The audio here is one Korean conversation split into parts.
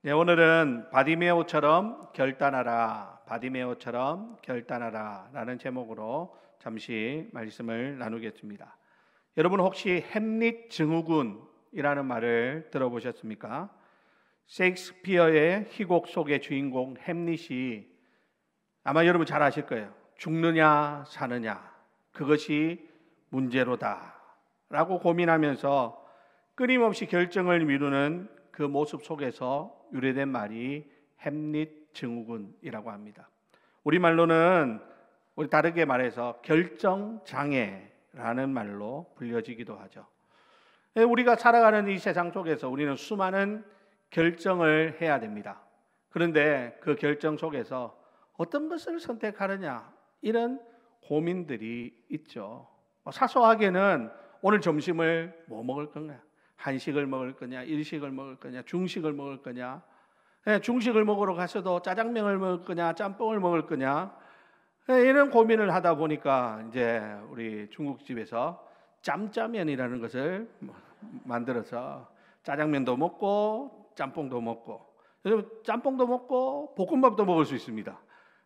네, 오늘은 바디메오처럼 결단하라, 바디메오처럼 결단하라 라는 제목으로 잠시 말씀을 나누겠습니다. 여러분 혹시 햄릿 증후군이라는 말을 들어보셨습니까? 셰익스피어의 희곡 속의 주인공 햄릿이 아마 여러분 잘 아실 거예요. 죽느냐 사느냐 그것이 문제로다 라고 고민하면서 끊임없이 결정을 미루는 그 모습 속에서 유래된 말이 햄릿 증후군이라고 합니다. 우리말로는 우리 다르게 말해서 결정장애라는 말로 불려지기도 하죠. 우리가 살아가는 이 세상 속에서 우리는 수많은 결정을 해야 됩니다. 그런데 그 결정 속에서 어떤 것을 선택하느냐 이런 고민들이 있죠. 사소하게는 오늘 점심을 뭐 먹을 건가? 한식을 먹을 거냐, 일식을 먹을 거냐, 중식을 먹을 거냐, 중식을 먹으러 가서도 짜장면을 먹을 거냐, 짬뽕을 먹을 거냐, 이런 고민을 하다 보니까 이제 우리 중국집에서 짬짜면이라는 것을 만들어서 짜장면도 먹고 짬뽕도 먹고 짬뽕도 먹고 볶음밥도 먹을 수 있습니다.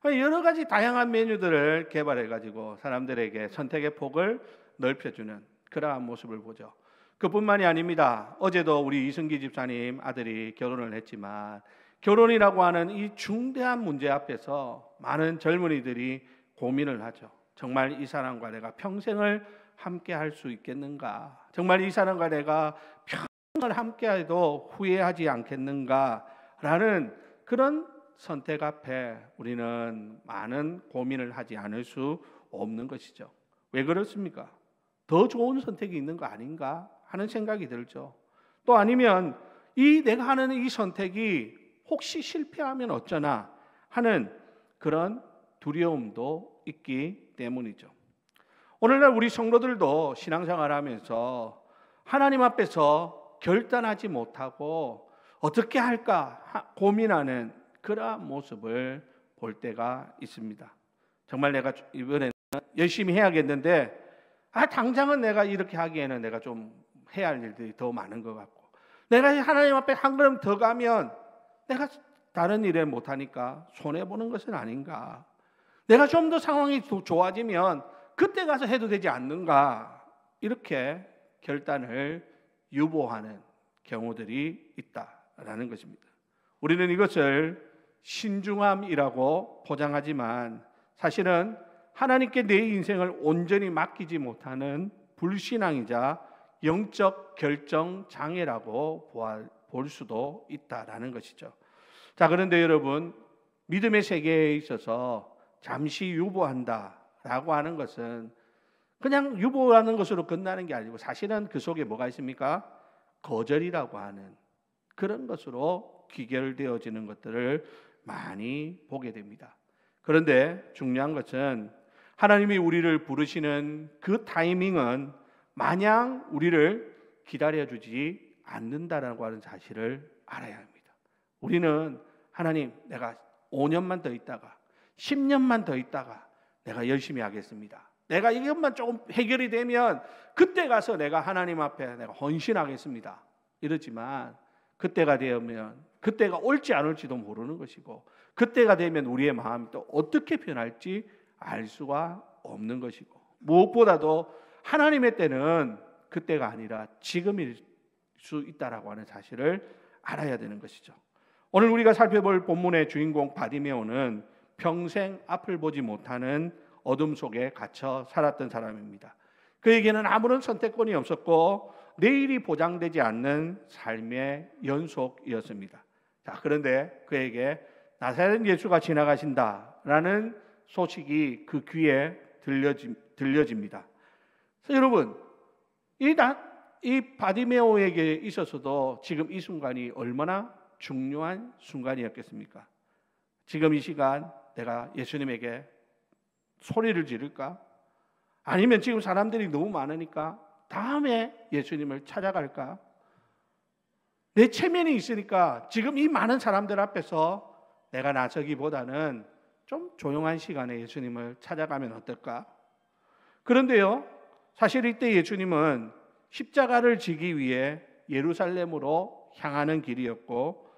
여러 가지 다양한 메뉴들을 개발해가지고 사람들에게 선택의 폭을 넓혀주는 그러한 모습을 보죠. 그뿐만이 아닙니다. 어제도 우리 이승기 집사님 아들이 결혼을 했지만 결혼이라고 하는 이 중대한 문제 앞에서 많은 젊은이들이 고민을 하죠. 정말 이 사람과 내가 평생을 함께 할 수 있겠는가? 정말 이 사람과 내가 평생을 함께 해도 후회하지 않겠는가? 라는 그런 선택 앞에 우리는 많은 고민을 하지 않을 수 없는 것이죠. 왜 그렇습니까? 더 좋은 선택이 있는 거 아닌가 하는 생각이 들죠. 또 아니면 내가 하는 이 선택이 혹시 실패하면 어쩌나 하는 그런 두려움도 있기 때문이죠. 오늘날 우리 성도들도 신앙생활을 하면서 하나님 앞에서 결단하지 못하고 어떻게 할까 고민하는 그러한 모습을 볼 때가 있습니다. 정말 내가 이번에는 열심히 해야겠는데 당장은 내가 이렇게 하기에는 내가 좀 해야 할 일들이 더 많은 것 같고 내가 하나님 앞에 한 걸음 더 가면 내가 다른 일을 못하니까 손해보는 것은 아닌가, 내가 좀 더 상황이 좋아지면 그때 가서 해도 되지 않는가, 이렇게 결단을 유보하는 경우들이 있다라는 것입니다. 우리는 이것을 신중함이라고 포장하지만 사실은 하나님께 내 인생을 온전히 맡기지 못하는 불신앙이자 영적 결정 장애라고 볼 수도 있다라는 것이죠. 자, 그런데 여러분, 믿음의 세계에 있어서 잠시 유보한다라고 하는 것은 그냥 유보하는 것으로 끝나는 게 아니고 사실은 그 속에 뭐가 있습니까? 거절이라고 하는 그런 것으로 귀결되어지는 것들을 많이 보게 됩니다. 그런데 중요한 것은 하나님이 우리를 부르시는 그 타이밍은 마냥 우리를 기다려주지 않는다라고 하는 사실을 알아야 합니다. 우리는 하나님, 내가 5년만 더 있다가 10년만 더 있다가 내가 열심히 하겠습니다. 내가 이것만 조금 해결이 되면 그때 가서 내가 하나님 앞에 내가 헌신하겠습니다. 이러지만 그때가 되면 그때가 올지 안 올지도 모르는 것이고 그때가 되면 우리의 마음이 또 어떻게 변할지 알 수가 없는 것이고 무엇보다도 하나님의 때는 그때가 아니라 지금일 수 있다라고 하는 사실을 알아야 되는 것이죠. 오늘 우리가 살펴볼 본문의 주인공 바디메오는 평생 앞을 보지 못하는 어둠 속에 갇혀 살았던 사람입니다. 그에게는 아무런 선택권이 없었고 내일이 보장되지 않는 삶의 연속이었습니다. 자, 그런데 그에게 나사렛 예수가 지나가신다라는 소식이 그 귀에 들려집니다. 여러분, 이 바디메오에게 있어서도 지금 이 순간이 얼마나 중요한 순간이었겠습니까? 지금 이 시간 내가 예수님에게 소리를 지를까? 아니면 지금 사람들이 너무 많으니까 다음에 예수님을 찾아갈까? 내 체면이 있으니까 지금 이 많은 사람들 앞에서 내가 나서기보다는 좀 조용한 시간에 예수님을 찾아가면 어떨까? 그런데요, 사실 이때 예수님은 십자가를 지기 위해 예루살렘으로 향하는 길이었고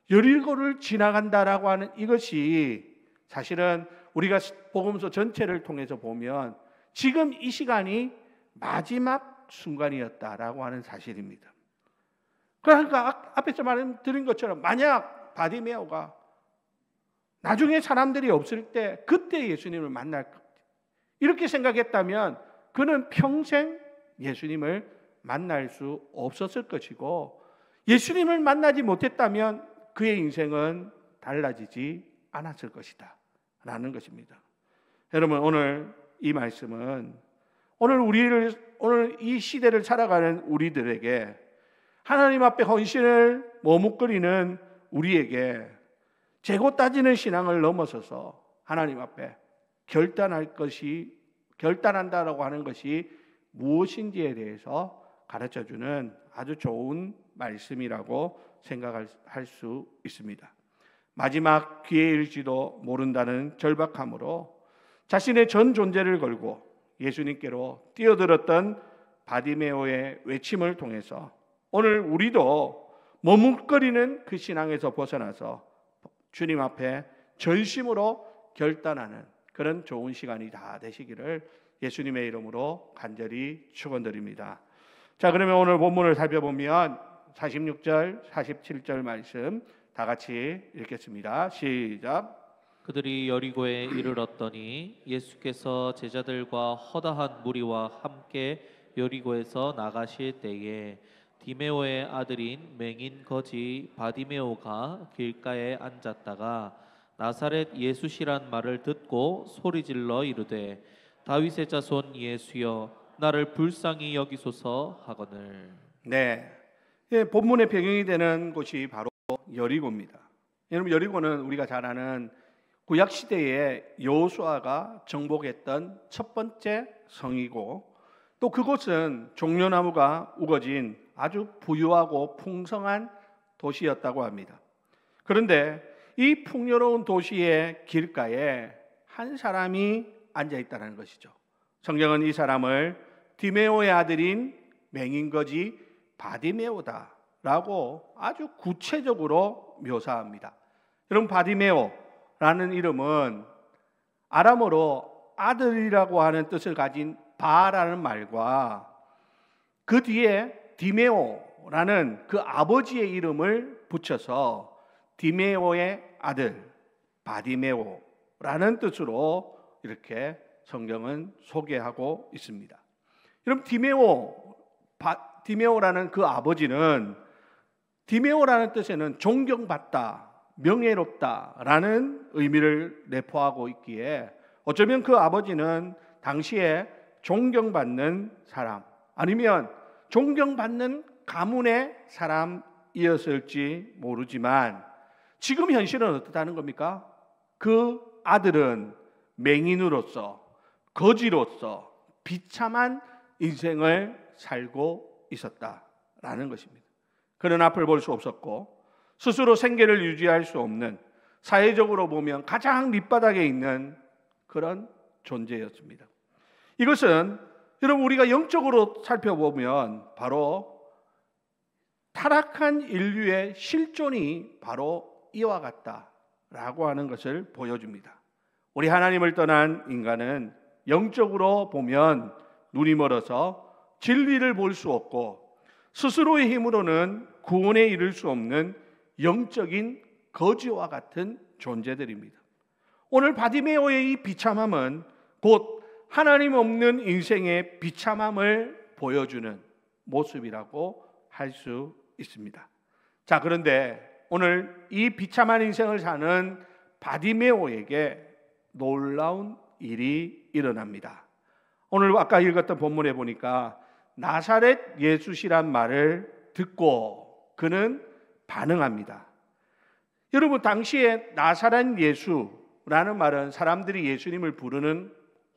여리고를 지나간다라고 하는 이것이 사실은 우리가 복음서 전체를 통해서 보면 지금 이 시간이 마지막 순간이었다라고 하는 사실입니다. 그러니까 앞에서 말씀드린 것처럼 만약 바디메오가 나중에 사람들이 없을 때 그때 예수님을 만날 것 이렇게 생각했다면 그는 평생 예수님을 만날 수 없었을 것이고 예수님을 만나지 못했다면 그의 인생은 달라지지 않았을 것이다 라는 것입니다. 여러분, 오늘 이 말씀은 오늘 이 시대를 살아가는 우리들에게 하나님 앞에 헌신을 머뭇거리는 우리에게 재고 따지는 신앙을 넘어서서 하나님 앞에 결단한다라고 하는 것이 무엇인지에 대해서 가르쳐주는 아주 좋은 말씀이라고 생각할 수 있습니다. 마지막 기회일지도 모른다는 절박함으로 자신의 전 존재를 걸고 예수님께로 뛰어들었던 바디메오의 외침을 통해서 오늘 우리도 머뭇거리는 그 신앙에서 벗어나서 주님 앞에 전심으로 결단하는 그런 좋은 시간이 다 되시기를 예수님의 이름으로 간절히 축원드립니다. 자, 그러면 오늘 본문을 살펴보면 46절, 47절 말씀 다 같이 읽겠습니다. 시작. 그들이 여리고에 이르렀더니 예수께서 제자들과 허다한 무리와 함께 여리고에서 나가실 때에 디메오의 아들인 맹인 거지 바디메오가 길가에 앉았다가 나사렛 예수시란 말을 듣고 소리질러 이르되 다윗의 자손 예수여 나를 불쌍히 여기소서 하거늘. 네, 본문의 배경이 되는 곳이 바로 여리고입니다. 여러분, 여리고는 우리가 잘 아는 구약 시대에 여호수아가 정복했던 첫 번째 성이고 또 그곳은 종려나무가 우거진 아주 부유하고 풍성한 도시였다고 합니다. 그런데 이 풍요로운 도시의 길가에 한 사람이 앉아 있다는 것이죠. 성경은 이 사람을 디메오의 아들인 맹인거지 바디메오다라고 아주 구체적으로 묘사합니다. 여러분, 바디메오라는 이름은 아람어로 아들이라고 하는 뜻을 가진 바라는 말과 그 뒤에 디메오라는 그 아버지의 이름을 붙여서 디메오의 아들 바디메오라는 뜻으로 이렇게 성경은 소개하고 있습니다. 여러분, 디메오라는 그 아버지는 디메오라는 뜻에는 존경받다, 명예롭다라는 의미를 내포하고 있기에 어쩌면 그 아버지는 당시에 존경받는 사람 아니면 존경받는 가문의 사람이었을지 모르지만 지금 현실은 어떻다는 겁니까? 그 아들은 맹인으로서 거지로서 비참한 인생을 살고 있었다라는 것입니다. 그는 앞을 볼 수 없었고 스스로 생계를 유지할 수 없는 사회적으로 보면 가장 밑바닥에 있는 그런 존재였습니다. 이것은 여러분 우리가 영적으로 살펴보면 바로 타락한 인류의 실존이 바로 이와 같다라고 하는 것을 보여줍니다. 우리 하나님을 떠난 인간은 영적으로 보면 눈이 멀어서 진리를 볼 수 없고 스스로의 힘으로는 구원에 이를 수 없는 영적인 거지와 같은 존재들입니다. 오늘 바디메오의 이 비참함은 곧 하나님 없는 인생의 비참함을 보여주는 모습이라고 할 수 있습니다. 자, 그런데 오늘 이 비참한 인생을 사는 바디메오에게 놀라운 일이 일어납니다. 오늘 아까 읽었던 본문에 보니까 나사렛 예수시란 말을 듣고 그는 반응합니다. 여러분, 당시에 나사렛 예수라는 말은 사람들이 예수님을 부르는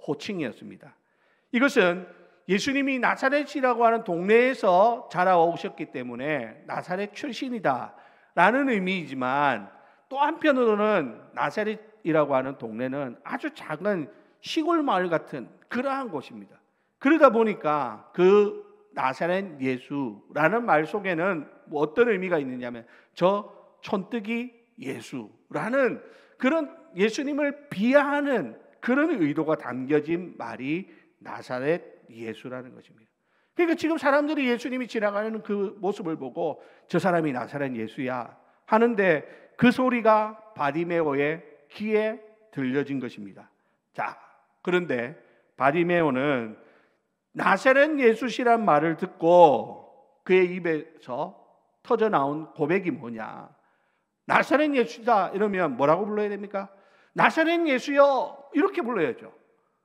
호칭이었습니다. 이것은 예수님이 나사렛이라고 하는 동네에서 자라오셨기 때문에 나사렛 출신이다 라는 의미이지만 또 한편으로는 나사렛이라고 하는 동네는 아주 작은 시골 마을 같은 그러한 곳입니다. 그러다 보니까 그 나사렛 예수라는 말 속에는 뭐 어떤 의미가 있느냐면 저 촌뜨기 예수라는 그런 예수님을 비하하는 그런 의도가 담겨진 말이 나사렛 예수라는 것입니다. 그러니까 지금 사람들이 예수님이 지나가는 그 모습을 보고 저 사람이 나사렛 예수야 하는데 그 소리가 바디메오의 귀에 들려진 것입니다. 자, 그런데 바디메오는 나사렛 예수시란 말을 듣고 그의 입에서 터져 나온 고백이 뭐냐? 나사렛 예수다 이러면 뭐라고 불러야 됩니까? 나사렛 예수여 이렇게 불러야죠.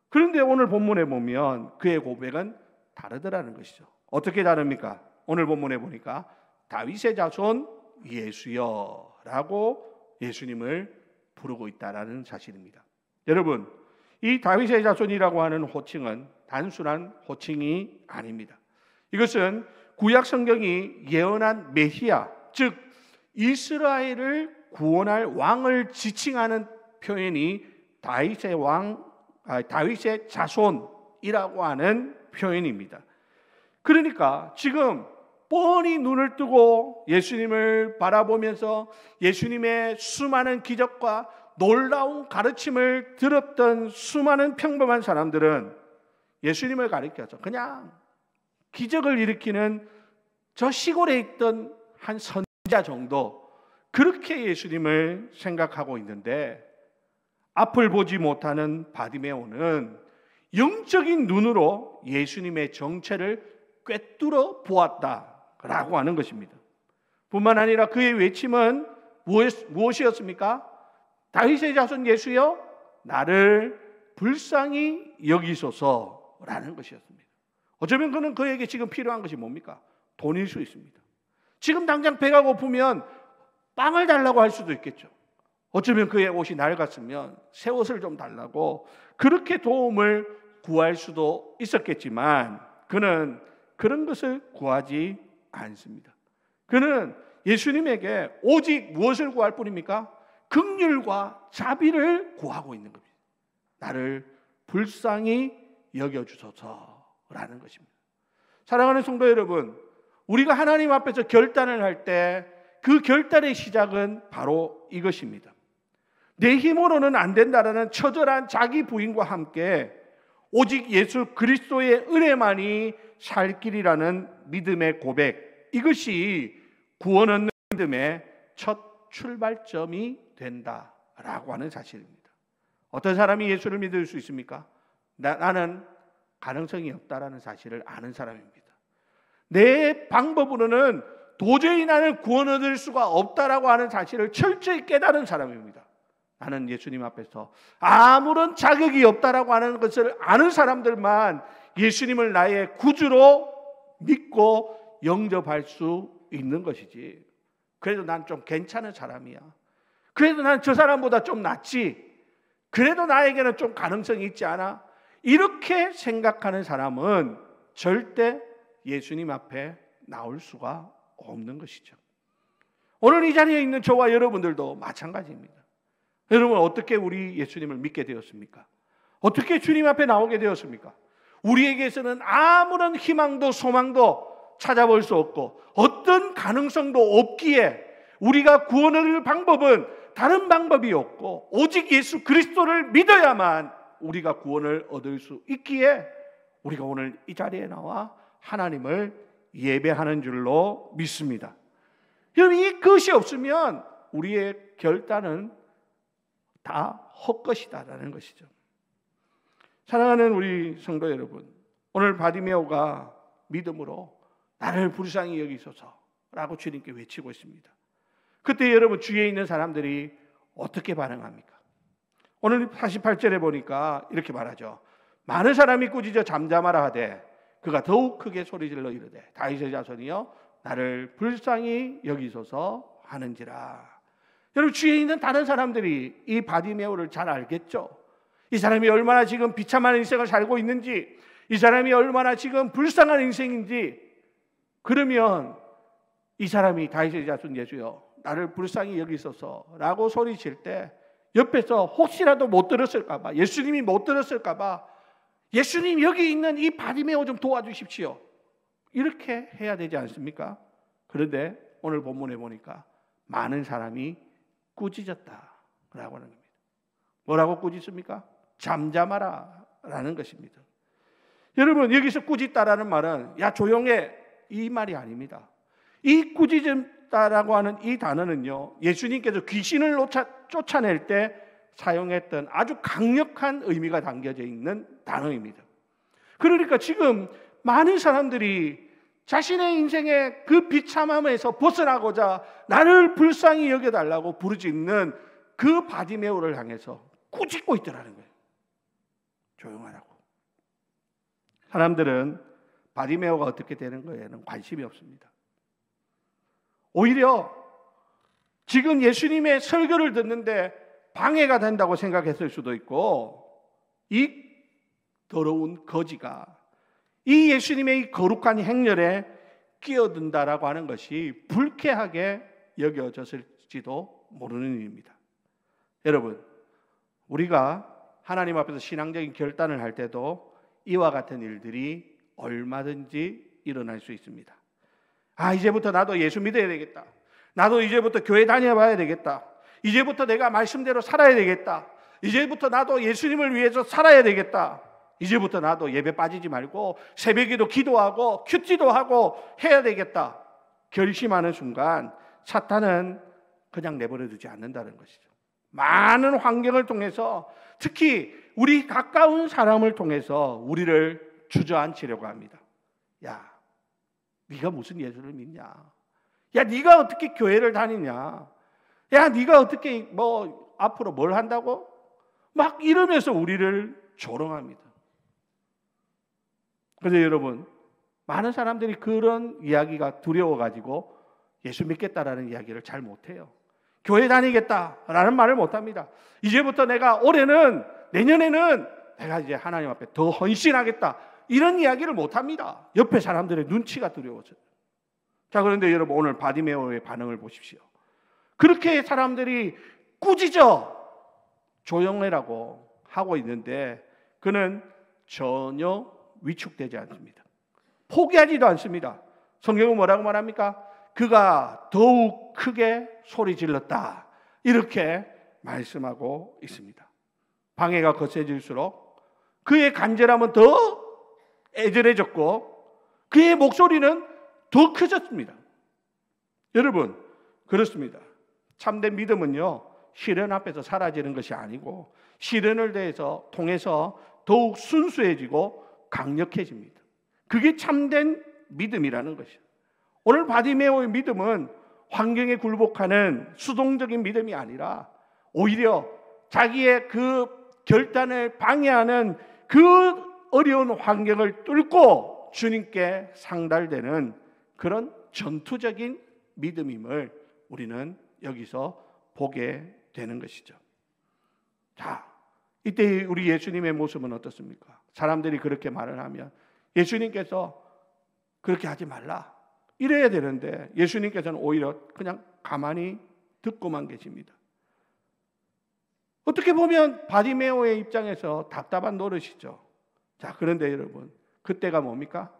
그런데 오늘 본문에 보면 그의 고백은 다르더라는 것이죠. 어떻게 다릅니까? 오늘 본문에 보니까 다윗의 자손 예수여라고 예수님을 부르고 있다라는 사실입니다. 여러분, 이 다윗의 자손이라고 하는 호칭은 단순한 호칭이 아닙니다. 이것은 구약 성경이 예언한 메시아, 즉 이스라엘을 구원할 왕을 지칭하는 표현이 다윗의 자손이라고 하는 표현입니다. 그러니까 지금 뻔히 눈을 뜨고 예수님을 바라보면서 예수님의 수많은 기적과 놀라운 가르침을 들었던 수많은 평범한 사람들은 예수님을 가리켜서 그냥 기적을 일으키는 저 시골에 있던 한 선지자 정도 그렇게 예수님을 생각하고 있는데 앞을 보지 못하는 바디메오는 영적인 눈으로 예수님의 정체를 꿰뚫어 보았다라고 하는 것입니다. 뿐만 아니라 그의 외침은 무엇이었습니까? 다윗의 자손 예수여 나를 불쌍히 여기소서라는 것이었습니다. 어쩌면 그는 그에게 지금 필요한 것이 뭡니까? 돈일 수 있습니다. 지금 당장 배가 고프면 빵을 달라고 할 수도 있겠죠. 어쩌면 그의 옷이 낡았으면 새 옷을 좀 달라고 그렇게 도움을 구할 수도 있었겠지만 그는 그런 것을 구하지 않습니다. 그는 예수님에게 오직 무엇을 구할 뿐입니까? 긍휼과 자비를 구하고 있는 겁니다. 나를 불쌍히 여겨주소서라는 것입니다. 사랑하는 성도 여러분, 우리가 하나님 앞에서 결단을 할 때 그 결단의 시작은 바로 이것입니다. 내 힘으로는 안 된다라는 처절한 자기 부인과 함께 오직 예수 그리스도의 은혜만이 살 길이라는 믿음의 고백, 이것이 구원 얻는 믿음의 첫 출발점이 된다라고 하는 사실입니다. 어떤 사람이 예수를 믿을 수 있습니까? 나는 가능성이 없다라는 사실을 아는 사람입니다. 내 방법으로는 도저히 나는 구원 얻을 수가 없다라고 하는 사실을 철저히 깨달은 사람입니다. 나는 예수님 앞에서 아무런 자격이 없다라고 하는 것을 아는 사람들만 예수님을 나의 구주로 믿고 영접할 수 있는 것이지. 그래도 난 좀 괜찮은 사람이야. 그래도 난 저 사람보다 좀 낫지. 그래도 나에게는 좀 가능성이 있지 않아? 이렇게 생각하는 사람은 절대 예수님 앞에 나올 수가 없는 것이죠. 오늘 이 자리에 있는 저와 여러분들도 마찬가지입니다. 여러분 어떻게 우리 예수님을 믿게 되었습니까? 어떻게 주님 앞에 나오게 되었습니까? 우리에게서는 아무런 희망도 소망도 찾아볼 수 없고 어떤 가능성도 없기에 우리가 구원 얻을 방법은 다른 방법이 없고 오직 예수 그리스도를 믿어야만 우리가 구원을 얻을 수 있기에 우리가 오늘 이 자리에 나와 하나님을 예배하는 줄로 믿습니다. 여러분 이것이 없으면 우리의 결단은 다 헛것이다라는 것이죠. 사랑하는 우리 성도 여러분, 오늘 바디메오가 믿음으로 나를 불쌍히 여기소서라고 주님께 외치고 있습니다. 그때 여러분 주위에 있는 사람들이 어떻게 반응합니까? 오늘 48절에 보니까 이렇게 말하죠. 많은 사람이 꾸짖어 잠잠하라 하되 그가 더욱 크게 소리질러 이르되 다윗의 자손이여 나를 불쌍히 여기소서 하는지라. 여러분 주위에 있는 다른 사람들이 이 바디메오를 잘 알겠죠. 이 사람이 얼마나 지금 비참한 인생을 살고 있는지, 이 사람이 얼마나 지금 불쌍한 인생인지. 그러면 이 사람이 다윗의 자손 예수여 나를 불쌍히 여기소서라고 소리칠 때 옆에서 혹시라도 못 들었을까 봐, 예수님이 못 들었을까 봐 예수님 여기 있는 이 바디메오 좀 도와주십시오 이렇게 해야 되지 않습니까? 그런데 오늘 본문에 보니까 많은 사람이 꾸짖었다라고 하는 겁니다. 뭐라고 꾸짖습니까? 잠잠하라 라는 것입니다. 여러분, 여기서 꾸짖다라는 말은 야 조용해 이 말이 아닙니다. 이 꾸짖다라고 하는 이 단어는요, 예수님께서 귀신을 쫓아낼 때 사용했던 아주 강력한 의미가 담겨져 있는 단어입니다. 그러니까 지금 많은 사람들이 자신의 인생의 그 비참함에서 벗어나고자 나를 불쌍히 여겨달라고 부르짖는 그 바디메오를 향해서 꾸짖고 있더라는 거예요. 조용하라고. 사람들은 바디메오가 어떻게 되는 거에는 관심이 없습니다. 오히려 지금 예수님의 설교를 듣는데 방해가 된다고 생각했을 수도 있고, 이 더러운 거지가 이 예수님의 이 거룩한 행렬에 끼어든다라고 하는 것이 불쾌하게 여겨졌을지도 모르는 일입니다. 여러분, 우리가 하나님 앞에서 신앙적인 결단을 할 때도 이와 같은 일들이 얼마든지 일어날 수 있습니다. 아, 이제부터 나도 예수 믿어야 되겠다. 나도 이제부터 교회 다녀봐야 되겠다. 이제부터 내가 말씀대로 살아야 되겠다. 이제부터 나도 예수님을 위해서 살아야 되겠다. 이제부터 나도 예배 빠지지 말고 새벽에도 기도하고 큐티도 하고 해야 되겠다. 결심하는 순간 사탄은 그냥 내버려 두지 않는다는 것이죠. 많은 환경을 통해서, 특히 우리 가까운 사람을 통해서 우리를 주저앉히려고 합니다. 야, 네가 무슨 예수를 믿냐? 야, 네가 어떻게 교회를 다니냐? 야, 네가 어떻게 뭐 앞으로 뭘 한다고? 막 이러면서 우리를 조롱합니다. 그런데 여러분, 많은 사람들이 그런 이야기가 두려워가지고 예수 믿겠다라는 이야기를 잘 못해요. 교회 다니겠다라는 말을 못합니다. 이제부터 내가 올해는, 내년에는 내가 이제 하나님 앞에 더 헌신하겠다, 이런 이야기를 못합니다. 옆에 사람들의 눈치가 두려워져요. 자, 그런데 여러분, 오늘 바디메오의 반응을 보십시오. 그렇게 사람들이 꾸짖어 조용해라고 하고 있는데 그는 전혀 위축되지 않습니다. 포기하지도 않습니다. 성경은 뭐라고 말합니까? 그가 더욱 크게 소리 질렀다, 이렇게 말씀하고 있습니다. 방해가 거세질수록 그의 간절함은 더 애절해졌고 그의 목소리는 더 커졌습니다. 여러분, 그렇습니다. 참된 믿음은요, 시련 앞에서 사라지는 것이 아니고 시련을 통해서 더욱 순수해지고 강력해집니다. 그게 참된 믿음이라는 것이죠. 오늘 바디메오의 믿음은 환경에 굴복하는 수동적인 믿음이 아니라 오히려 자기의 그 결단을 방해하는 그 어려운 환경을 뚫고 주님께 상달되는 그런 전투적인 믿음임을 우리는 여기서 보게 되는 것이죠. 자, 이때 우리 예수님의 모습은 어떻습니까? 사람들이 그렇게 말을 하면 예수님께서 그렇게 하지 말라, 이래야 되는데 예수님께서는 오히려 그냥 가만히 듣고만 계십니다. 어떻게 보면 바디메오의 입장에서 답답한 노릇이죠. 자, 그런데 여러분, 그때가 뭡니까?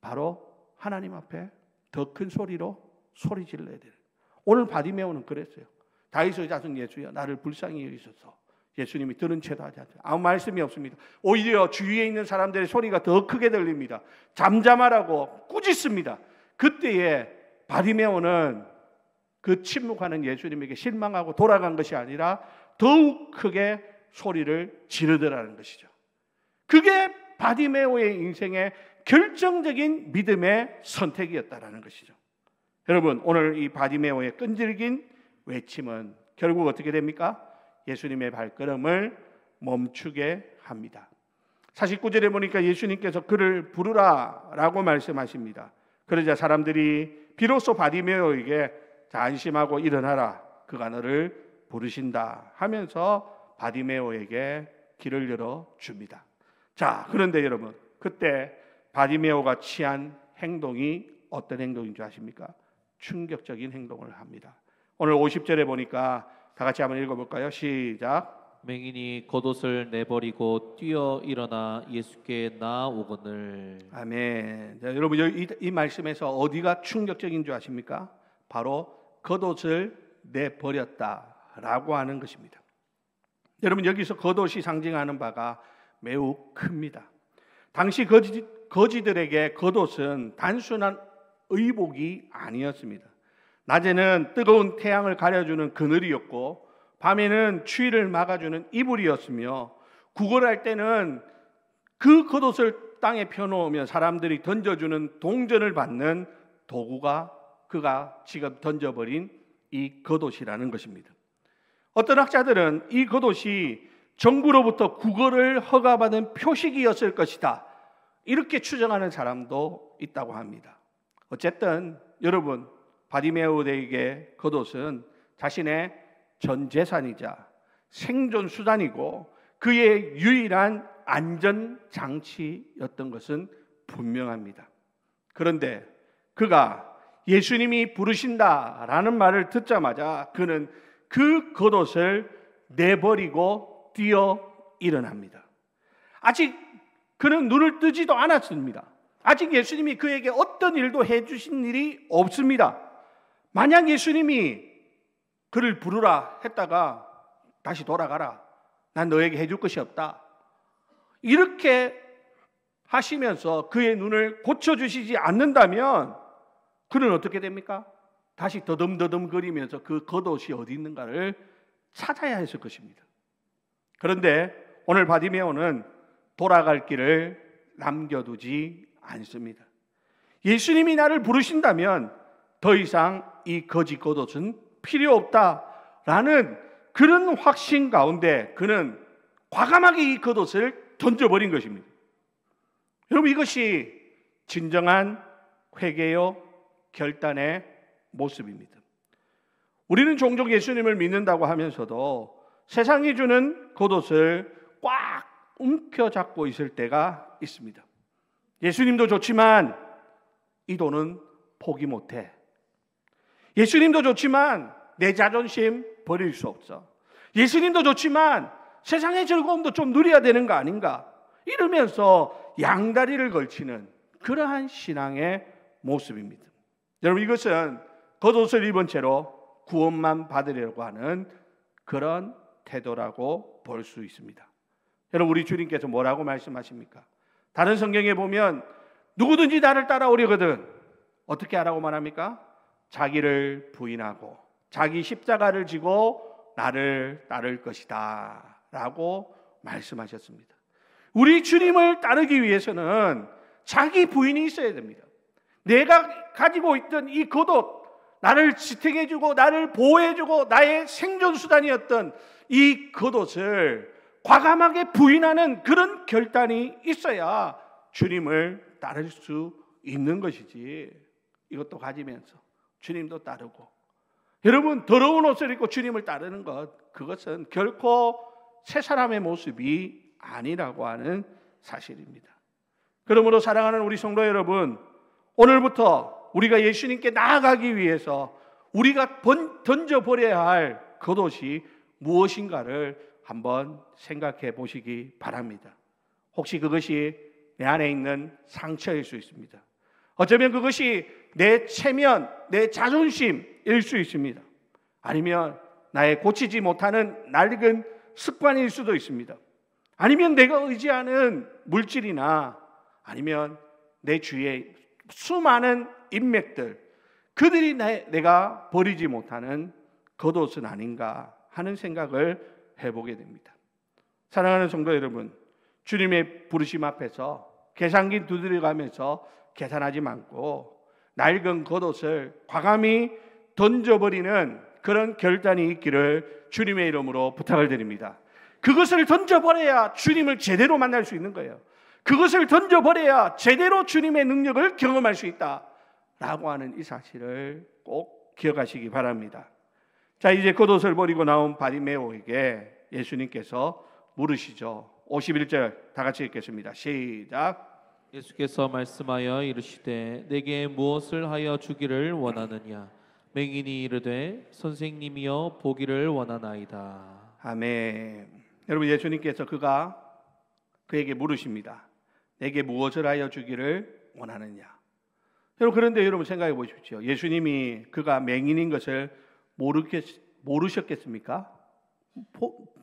바로 하나님 앞에 더 큰 소리로 소리 질러야 돼요. 오늘 바디메오는 그랬어요. 다윗의 자손 예수여, 나를 불쌍히 여기소서. 예수님이 들은 채도 하지 않죠. 아무 말씀이 없습니다. 오히려 주위에 있는 사람들의 소리가 더 크게 들립니다. 잠잠하라고 꾸짖습니다. 그때에 바디메오는 그 침묵하는 예수님에게 실망하고 돌아간 것이 아니라 더욱 크게 소리를 지르더라는 것이죠. 그게 바디메오의 인생의 결정적인 믿음의 선택이었다라는 것이죠. 여러분, 오늘 이 바디메오의 끈질긴 외침은 결국 어떻게 됩니까? 예수님의 발걸음을 멈추게 합니다. 49절에 보니까 예수님께서 그를 부르라 라고 말씀하십니다. 그러자 사람들이 비로소 바디메오에게 자, 안심하고 일어나라, 그가 너를 부르신다 하면서 바디메오에게 길을 열어줍니다. 자, 그런데 여러분, 그때 바디메오가 취한 행동이 어떤 행동인 줄 아십니까? 충격적인 행동을 합니다. 오늘 50절에 보니까 다 같이 한번 읽어볼까요? 시작. 맹인이 겉옷을 내버리고 뛰어 일어나 예수께 나아오거늘. 아멘. 자, 여러분, 이 말씀에서 어디가 충격적인 줄 아십니까? 바로 겉옷을 내버렸다라고 하는 것입니다. 여러분, 여기서 겉옷이 상징하는 바가 매우 큽니다. 당시 거지들에게 겉옷은 단순한 의복이 아니었습니다. 낮에는 뜨거운 태양을 가려주는 그늘이었고 밤에는 추위를 막아주는 이불이었으며 구걸할 때는 그 겉옷을 땅에 펴놓으면 사람들이 던져주는 동전을 받는 도구가 그가 지금 던져버린 이 겉옷이라는 것입니다. 어떤 학자들은 이 겉옷이 정부로부터 구걸을 허가받은 표식이었을 것이다, 이렇게 추정하는 사람도 있다고 합니다. 어쨌든 여러분, 바디메오에게 겉옷은 자신의 전 재산이자 생존 수단이고 그의 유일한 안전 장치였던 것은 분명합니다. 그런데 그가 예수님이 부르신다라는 말을 듣자마자 그는 그 겉옷을 내버리고 뛰어 일어납니다. 아직 그는 눈을 뜨지도 않았습니다. 아직 예수님이 그에게 어떤 일도 해주신 일이 없습니다. 만약 예수님이 그를 부르라 했다가 다시 돌아가라, 난 너에게 해줄 것이 없다, 이렇게 하시면서 그의 눈을 고쳐주시지 않는다면 그는 어떻게 됩니까? 다시 더듬더듬거리면서 그 겉옷이 어디 있는가를 찾아야 했을 것입니다. 그런데 오늘 바디메오는 돌아갈 길을 남겨두지 않습니다. 예수님이 나를 부르신다면 더 이상 이 거지 겉옷은 필요 없다라는 그런 확신 가운데 그는 과감하게 이 겉옷을 던져버린 것입니다. 여러분, 이것이 진정한 회개요 결단의 모습입니다. 우리는 종종 예수님을 믿는다고 하면서도 세상이 주는 겉옷을 꽉 움켜잡고 있을 때가 있습니다. 예수님도 좋지만 이 돈은 포기 못해. 예수님도 좋지만 내 자존심 버릴 수 없어. 예수님도 좋지만 세상의 즐거움도 좀 누려야 되는 거 아닌가, 이러면서 양다리를 걸치는 그러한 신앙의 모습입니다. 여러분, 이것은 겉옷을 입은 채로 구원만 받으려고 하는 그런 태도라고 볼 수 있습니다. 여러분, 우리 주님께서 뭐라고 말씀하십니까? 다른 성경에 보면 누구든지 나를 따라오려거든 어떻게 하라고 말합니까? 자기를 부인하고 자기 십자가를 지고 나를 따를 것이다 라고 말씀하셨습니다. 우리 주님을 따르기 위해서는 자기 부인이 있어야 됩니다. 내가 가지고 있던 이 겉옷, 나를 지탱해주고 나를 보호해주고 나의 생존수단이었던 이 겉옷을 과감하게 부인하는 그런 결단이 있어야 주님을 따를 수 있는 것이지, 이것도 가지면서 주님도 따르고, 여러분, 더러운 옷을 입고 주님을 따르는 것, 그것은 결코 새 사람의 모습이 아니라고 하는 사실입니다. 그러므로 사랑하는 우리 성도 여러분, 오늘부터 우리가 예수님께 나아가기 위해서 우리가 던져버려야 할 겉옷이 무엇인가를 한번 생각해 보시기 바랍니다. 혹시 그것이 내 안에 있는 상처일 수 있습니다. 어쩌면 그것이 내 체면, 내 자존심일 수 있습니다. 아니면 나의 고치지 못하는 낡은 습관일 수도 있습니다. 아니면 내가 의지하는 물질이나 아니면 내 주위에 수많은 인맥들, 그들이 내가 버리지 못하는 겉옷은 아닌가 하는 생각을 해보게 됩니다. 사랑하는 성도 여러분, 주님의 부르심 앞에서 계산기 두드려가면서 계산하지 말고 낡은 겉옷을 과감히 던져버리는 그런 결단이 있기를 주님의 이름으로 부탁을 드립니다. 그것을 던져버려야 주님을 제대로 만날 수 있는 거예요. 그것을 던져버려야 제대로 주님의 능력을 경험할 수 있다라고 하는 이 사실을 꼭 기억하시기 바랍니다. 자, 이제 겉옷을 버리고 나온 바디메오에게 예수님께서 물으시죠. 51절 다 같이 읽겠습니다. 시작. 예수께서 말씀하여 이르시되 내게 무엇을 하여 주기를 원하느냐? 맹인이 이르되 선생님이여 보기를 원하나이다. 아멘. 여러분, 예수님께서 그에게 물으십니다. 내게 무엇을 하여 주기를 원하느냐? 그런데 여러분 생각해 보십시오. 예수님이 그가 맹인인 것을 모르셨겠습니까?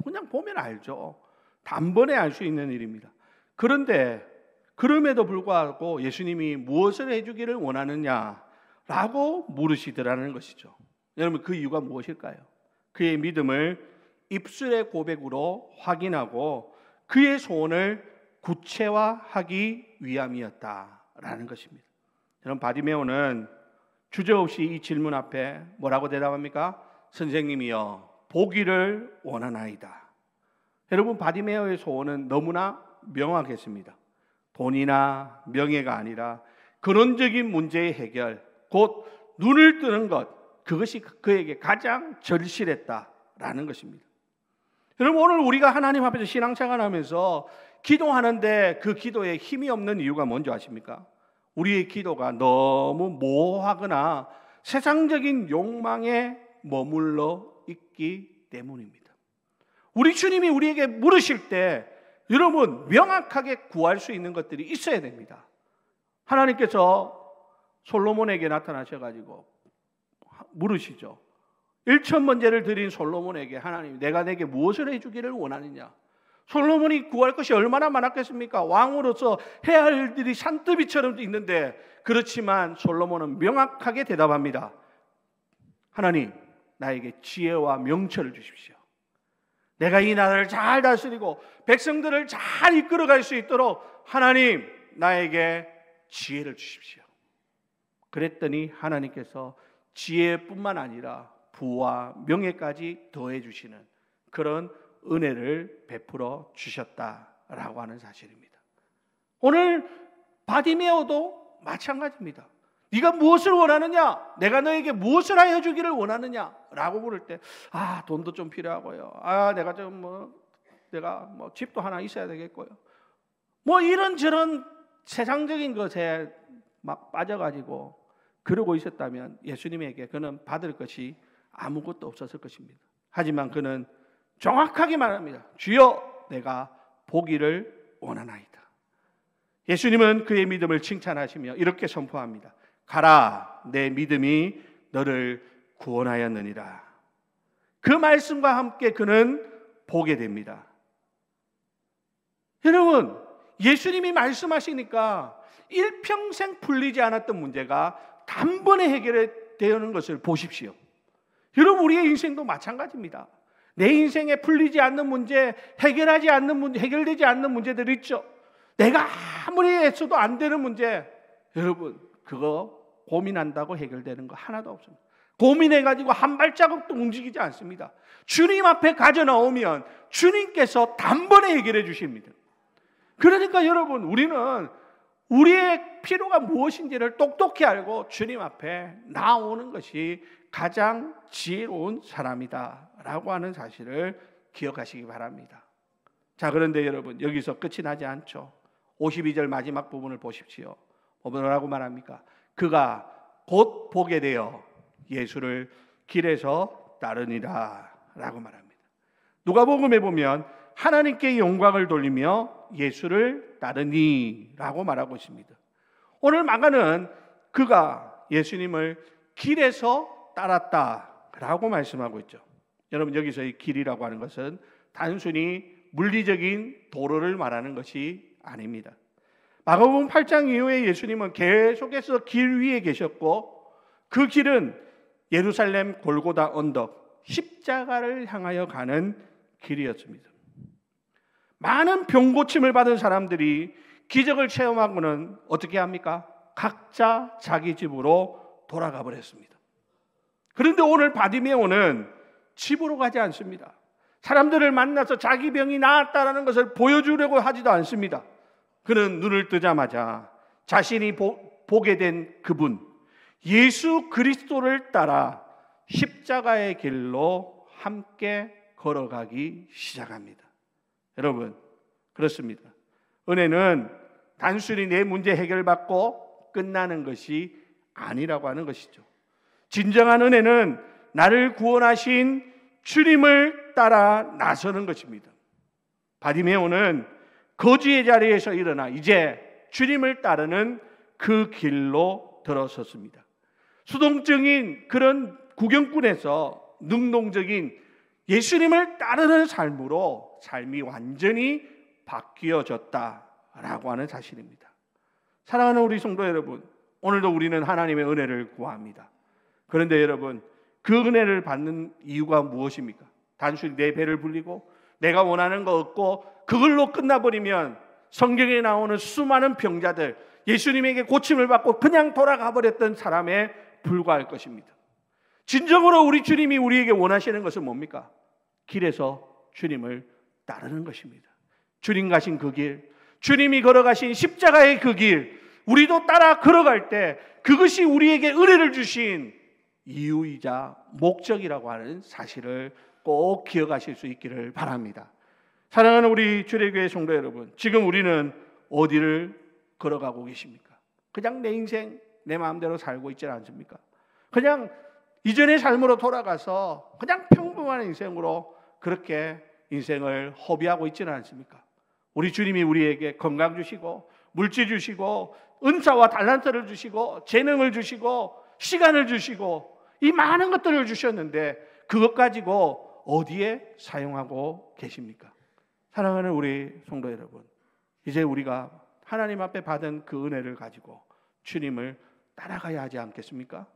그냥 보면 알죠. 단번에 알 수 있는 일입니다. 그런데 그럼에도 불구하고 예수님이 무엇을 해주기를 원하느냐라고 물으시더라는 것이죠. 여러분 그 이유가 무엇일까요? 그의 믿음을 입술의 고백으로 확인하고 그의 소원을 구체화하기 위함이었다라는 것입니다. 여러분 바디메오는 주저없이 이 질문 앞에 뭐라고 대답합니까? 선생님이여 보기를 원하나이다. 여러분 바디메오의 소원은 너무나 명확했습니다. 돈이나 명예가 아니라 근원적인 문제의 해결, 곧 눈을 뜨는 것, 그것이 그에게 가장 절실했다라는 것입니다. 여러분 오늘 우리가 하나님 앞에서 신앙생활하면서 기도하는데 그 기도에 힘이 없는 이유가 뭔지 아십니까? 우리의 기도가 너무 모호하거나 세상적인 욕망에 머물러 있기 때문입니다. 우리 주님이 우리에게 물으실 때 여러분 명확하게 구할 수 있는 것들이 있어야 됩니다. 하나님께서 솔로몬에게 나타나셔가지고 물으시죠. 1,000번제를 드린 솔로몬에게 하나님 내가 내게 무엇을 해주기를 원하느냐. 솔로몬이 구할 것이 얼마나 많았겠습니까? 왕으로서 해야 할 일들이 산더미처럼 있는데 그렇지만 솔로몬은 명확하게 대답합니다. 하나님 나에게 지혜와 명철을 주십시오. 내가 이 나라를 잘 다스리고 백성들을 잘 이끌어갈 수 있도록 하나님 나에게 지혜를 주십시오. 그랬더니 하나님께서 지혜뿐만 아니라 부와 명예까지 더해 주시는 그런 은혜를 베풀어 주셨다라고 하는 사실입니다. 오늘 바디메오도 마찬가지입니다. 네가 무엇을 원하느냐? 내가 너에게 무엇을 하여 주기를 원하느냐? 라고 물을 때 돈도 좀 필요하고요. 내가 집도 하나 있어야 되겠고요. 이런저런 세상적인 것에 막 빠져가지고 그러고 있었다면 예수님에게 그는 받을 것이 아무것도 없었을 것입니다. 하지만 그는 정확하게 말합니다. 주여 내가 보기를 원하나이다. 예수님은 그의 믿음을 칭찬하시며 이렇게 선포합니다. 가라 내 믿음이 너를 구원하였느니라. 그 말씀과 함께 그는 보게 됩니다. 여러분 예수님이 말씀하시니까 일평생 풀리지 않았던 문제가 단번에 해결되는 것을 보십시오. 여러분 우리의 인생도 마찬가지입니다. 내 인생에 풀리지 않는 문제, 해결되지 않는 문제들 있죠. 내가 아무리 애써도 안 되는 문제, 여러분 그거 고민한다고 해결되는 거 하나도 없습니다. 고민해가지고 한 발자국도 움직이지 않습니다. 주님 앞에 가져 나오면 주님께서 단번에 해결해 주십니다. 그러니까 여러분 우리는 우리의 필요가 무엇인지를 똑똑히 알고 주님 앞에 나오는 것이 가장 지혜로운 사람이다 라고 하는 사실을 기억하시기 바랍니다. 자, 그런데 여러분 여기서 끝이 나지 않죠. 52절 마지막 부분을 보십시오. 뭐라고 말합니까? 그가 곧 보게 되어 예수를 길에서 따르니라 라고 말합니다. 누가복음에 보면 하나님께 영광을 돌리며 예수를 따르니 라고 말하고 있습니다. 오늘 마가는 그가 예수님을 길에서 따랐다 라고 말씀하고 있죠. 여러분 여기서 이 길이라고 하는 것은 단순히 물리적인 도로를 말하는 것이 아닙니다. 마가복음 8장 이후에 예수님은 계속해서 길 위에 계셨고 그 길은 예루살렘 골고다 언덕 십자가를 향하여 가는 길이었습니다. 많은 병고침을 받은 사람들이 기적을 체험하고는 어떻게 합니까? 각자 자기 집으로 돌아가 버렸습니다. 그런데 오늘 바디메오는 집으로 가지 않습니다. 사람들을 만나서 자기 병이 나았다는 것을 보여주려고 하지도 않습니다. 그는 눈을 뜨자마자 자신이 보게 된 그분 예수 그리스도를 따라 십자가의 길로 함께 걸어가기 시작합니다. 여러분 그렇습니다. 은혜는 단순히 내 문제 해결받고 끝나는 것이 아니라고 하는 것이죠. 진정한 은혜는 나를 구원하신 주님을 따라 나서는 것입니다. 바디메오는 거지의 자리에서 일어나 이제 주님을 따르는 그 길로 들어섰습니다. 수동적인 그런 구경꾼에서 능동적인 예수님을 따르는 삶으로 삶이 완전히 바뀌어졌다라고 하는 사실입니다. 사랑하는 우리 성도 여러분, 오늘도 우리는 하나님의 은혜를 구합니다. 그런데 여러분, 그 은혜를 받는 이유가 무엇입니까? 단순히 내 배를 불리고 내가 원하는 거 얻고 그걸로 끝나버리면 성경에 나오는 수많은 병자들, 예수님에게 고침을 받고 그냥 돌아가 버렸던 사람에 불과할 것입니다. 진정으로 우리 주님이 우리에게 원하시는 것은 뭡니까? 길에서 주님을 따르는 것입니다. 주님 가신 그 길, 주님이 걸어가신 십자가의 그 길, 우리도 따라 걸어갈 때 그것이 우리에게 은혜를 주신 이유이자 목적이라고 하는 사실을 꼭 기억하실 수 있기를 바랍니다. 사랑하는 우리 주례교회 성도 여러분, 지금 우리는 어디를 걸어가고 계십니까? 그냥 내 인생 내 마음대로 살고 있지 않습니까? 그냥 이전의 삶으로 돌아가서 그냥 평범한 인생으로 그렇게 인생을 허비하고 있지는 않습니까? 우리 주님이 우리에게 건강 주시고 물질 주시고 은사와 달란트를 주시고 재능을 주시고 시간을 주시고 이 많은 것들을 주셨는데 그것 가지고 어디에 사용하고 계십니까? 사랑하는 우리 성도 여러분, 이제 우리가 하나님 앞에 받은 그 은혜를 가지고 주님을 따라가야 하지 않겠습니까?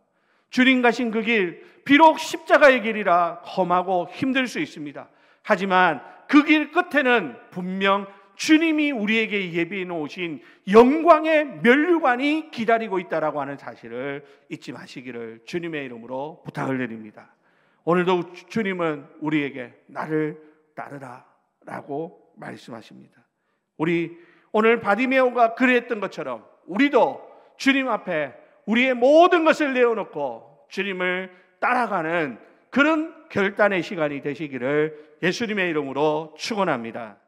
주님 가신 그 길, 비록 십자가의 길이라 험하고 힘들 수 있습니다. 하지만 그 길 끝에는 분명 주님이 우리에게 예비해 놓으신 영광의 면류관이 기다리고 있다라고 하는 사실을 잊지 마시기를 주님의 이름으로 부탁을 드립니다. 오늘도 주님은 우리에게 나를 따르라 라고 말씀하십니다. 우리 오늘 바디메오가 그랬던 것처럼 우리도 주님 앞에 우리의 모든 것을 내어놓고 주님을 따라가는 그런 결단의 시간이 되시기를 예수님의 이름으로 축원합니다.